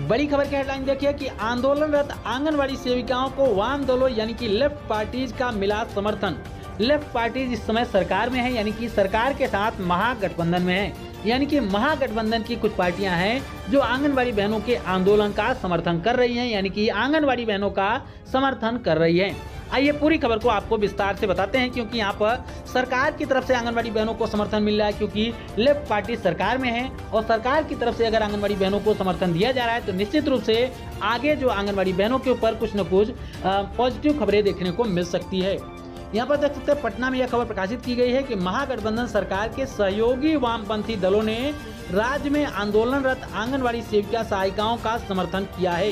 बड़ी खबर की हेडलाइन देखिए कि आंदोलनरत आंगनवाड़ी सेविकाओं को वाम दलों यानी कि लेफ्ट पार्टीज का मिला समर्थन। लेफ्ट पार्टीज इस समय सरकार में है, यानी कि सरकार के साथ महागठबंधन में है। यानी कि महागठबंधन की कुछ पार्टियां हैं जो आंगनवाड़ी बहनों के आंदोलन का समर्थन कर रही हैं, यानी कि आंगनवाड़ी बहनों का समर्थन कर रही हैं। आइए पूरी खबर को आपको विस्तार से बताते हैं, क्योंकि यहाँ पर सरकार की तरफ से आंगनवाड़ी बहनों को समर्थन मिल रहा है, क्योंकि लेफ्ट पार्टी सरकार में है और सरकार की तरफ से अगर आंगनवाड़ी बहनों को समर्थन दिया जा रहा है तो निश्चित रूप से आगे जो आंगनवाड़ी बहनों के ऊपर कुछ न कुछ पॉजिटिव खबरें देखने को मिल सकती है। यहाँ पर देख सकते हैं पटना में यह खबर प्रकाशित की गई है कि महागठबंधन सरकार के सहयोगी वामपंथी दलों ने राज्य में आंदोलनरत आंगनवाड़ी सेविका सहायिकाओं का समर्थन किया है।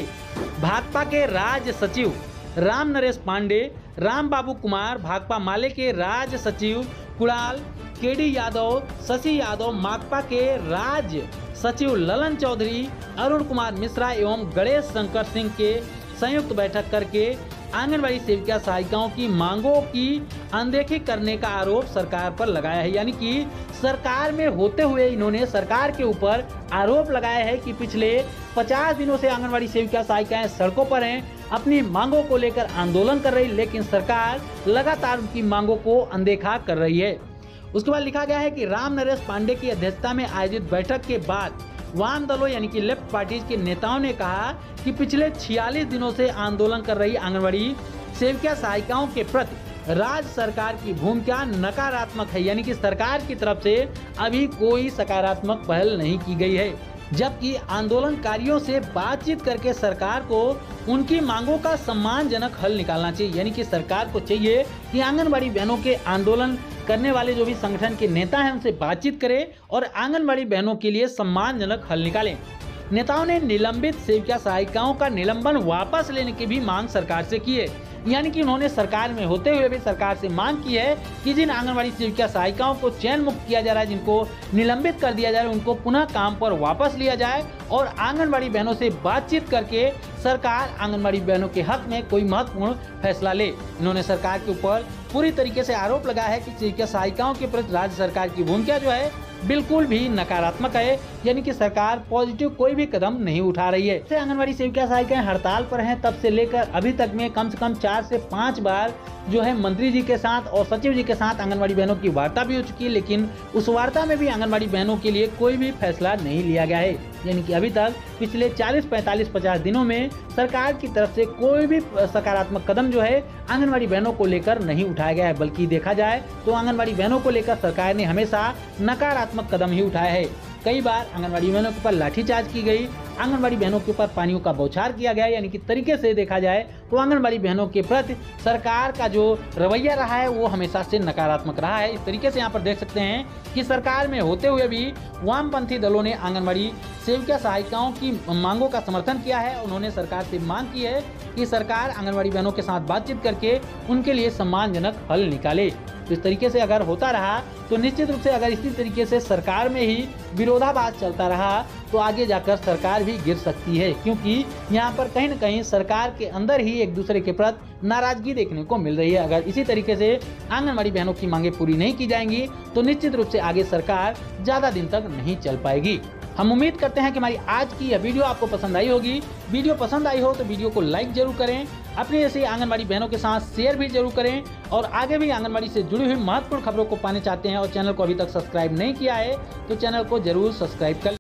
भाजपा के राज्य सचिव राम नरेश पांडे, राम बाबू कुमार, भाकपा माले के राज्य सचिव कुणाल केडी यादव, शशि यादव, माकपा के राज्य सचिव ललन चौधरी, अरुण कुमार मिश्रा एवं गणेश शंकर सिंह के संयुक्त बैठक करके आंगनवाड़ी सेविका सहायिकाओं की मांगों की अनदेखी करने का आरोप सरकार पर लगाया है। यानी कि सरकार में होते हुए इन्होंने सरकार के ऊपर आरोप लगाया है कि पिछले 50 दिनों से आंगनवाड़ी सेविका सहायिकाएं सड़कों पर हैं, अपनी मांगों को लेकर आंदोलन कर रही, लेकिन सरकार लगातार उनकी मांगों को अनदेखा कर रही है। उसके बाद लिखा गया है कि राम नरेश पांडे की अध्यक्षता में आयोजित बैठक के बाद वाम दलों यानी कि लेफ्ट पार्टीज के नेताओं ने कहा कि पिछले 46 दिनों से आंदोलन कर रही आंगनवाड़ी सेविका सहायिकाओं के प्रति राज्य सरकार की भूमिका नकारात्मक है, यानी कि सरकार की तरफ से अभी कोई सकारात्मक पहल नहीं की गई है, जबकि आंदोलनकारियों से बातचीत करके सरकार को उनकी मांगों का सम्मानजनक हल निकालना चाहिए। यानी कि सरकार को चाहिए कि आंगनवाड़ी बहनों के आंदोलन करने वाले जो भी संगठन के नेता हैं उनसे बातचीत करें और आंगनवाड़ी बहनों के लिए सम्मानजनक हल निकालें। नेताओं ने निलंबित सेविका सहायिकाओं का निलंबन वापस लेने की भी मांग सरकार से की है। यानी कि उन्होंने सरकार में होते हुए भी सरकार से मांग की है कि जिन आंगनवाड़ी सेविका सहायिकाओं को चयन मुक्त किया जा रहा है, जिनको निलंबित कर दिया जा रहा है, उनको पुनः काम पर वापस लिया जाए और आंगनवाड़ी बहनों से बातचीत करके सरकार आंगनवाड़ी बहनों के हक में कोई महत्वपूर्ण फैसला ले। इन्होंने सरकार के ऊपर पूरी तरीके से आरोप लगाया है कि सेविका सहायिकाओं के प्रति राज्य सरकार की भूमिका जो है बिल्कुल भी नकारात्मक है, यानी कि सरकार पॉजिटिव कोई भी कदम नहीं उठा रही है। से आंगनवाड़ी सेविका सहायिकाएं हड़ताल पर हैं, तब से लेकर अभी तक में कम से कम 4 से 5 बार जो है मंत्री जी के साथ और सचिव जी के साथ आंगनवाड़ी बहनों की वार्ता भी हो चुकी है, लेकिन उस वार्ता में भी आंगनवाड़ी बहनों के लिए कोई भी फैसला नहीं लिया गया है। यानी कि अभी तक पिछले 40, 45, 50 दिनों में सरकार की तरफ से कोई भी सकारात्मक कदम जो है आंगनवाड़ी बहनों को लेकर नहीं उठाया गया है, बल्कि देखा जाए तो आंगनवाड़ी बहनों को लेकर सरकार ने हमेशा नकारात्मक कदम ही उठाया है। कई बार आंगनवाड़ी बहनों के ऊपर लाठीचार्ज की गई, आंगनवाड़ी बहनों के ऊपर पानियों का बौछार किया गया। यानी कि तरीके से देखा जाए तो आंगनवाड़ी बहनों के प्रति सरकार का जो रवैया रहा है वो हमेशा से नकारात्मक रहा है। इस तरीके से यहाँ पर देख सकते हैं कि सरकार में होते हुए भी वामपंथी दलों ने आंगनवाड़ी सेविका सहायिकाओं की मांगों का समर्थन किया है। उन्होंने सरकार से मांग की है कि सरकार आंगनवाड़ी बहनों के साथ बातचीत करके उनके लिए सम्मानजनक हल निकाले। तो इस तरीके से अगर होता रहा तो निश्चित रूप से अगर इसी तरीके से सरकार में ही विरोधाभास चलता रहा तो आगे जाकर सरकार भी गिर सकती है, क्योंकि यहाँ पर कहीं न कहीं सरकार के अंदर ही एक दूसरे के प्रति नाराजगी देखने को मिल रही है। अगर इसी तरीके से आंगनवाड़ी बहनों की मांगे पूरी नहीं की जाएंगी तो निश्चित रूप से आगे सरकार ज़्यादा दिन तक नहीं चल पाएगी। हम उम्मीद करते हैं कि हमारी आज की यह वीडियो आपको पसंद आई होगी। वीडियो पसंद आई हो तो वीडियो को लाइक जरूर करें, अपने जैसे आंगनवाड़ी बहनों के साथ शेयर भी जरूर करें और आगे भी आंगनवाड़ी से जुड़ी हुई महत्वपूर्ण खबरों को पाने चाहते हैं और चैनल को अभी तक सब्सक्राइब नहीं किया है तो चैनल को जरूर सब्सक्राइब कर